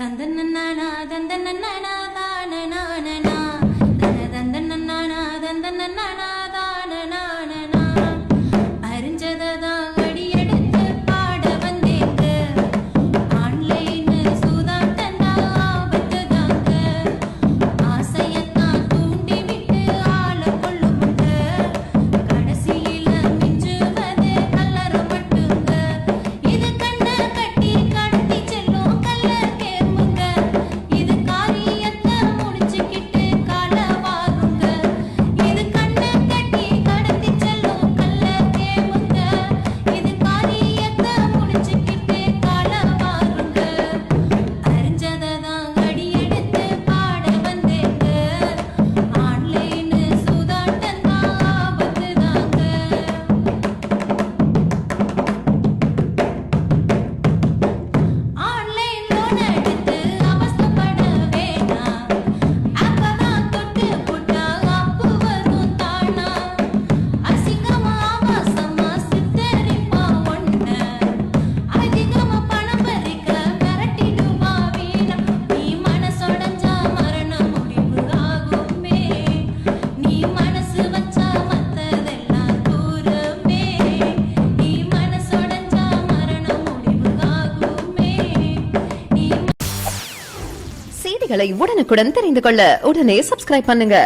தந்தனனா தந்தனனா தானனானா தந்தனனா தந்தனனா தானனானா அறிஞ்சததா அடி எடுத்து பாட வந்தேங்க ஆன்லைன் சூதாட்டந்தா ஆபத்துதாங்க ஆசையத்தான் தூண்டி விட்டு ஆள கொள்ளுமுங்க கடைசியில மிஞ்சுவது கல்லற மட்டுங்க இது கண்ண கட்டி கடத்தி செல்லும் கல்ல கேமுங்க இது காரியத்தை முடிச்சுக்கிட்டு காலவாகுங்க இது கண்ண கட்டி கடத்தி செல்லும் கல்ல கேமுங்க இது காரியத்தை முடிச்சுக்கிட்டு காலவாகுங்க அறிஞ்சததான் அடி எடுத்து பாட வந்தேங்க ஆன்லைன் சூதாட்டந்தா ஆபத்துதாங்க ஆன்லைன் லோன் எடுத்து அவஸ்தைப்பட வேணாம் அப்பதான் தொட்டு போட்டா அப்பு வரும் தானா அசிங்கமா ஆபாசமா சித்தரிப்பா ஒண்ண அதிகமா பணம் பறிக்க மிரட்டிடுவா வீணா நீ மனசொடைஞ்சா மரண முடிவு ஆகுமே நீ மனசு வச்சா மத்ததெல்லாம் தூரமே நீ மனசொடைஞ்சா மரண முடிவு ஆகுமே நீ செய்திகளை உடனுக்குடன் தெரிந்து கொள்ள உடனே சப்ஸ்கிரைப் பண்ணுங்க.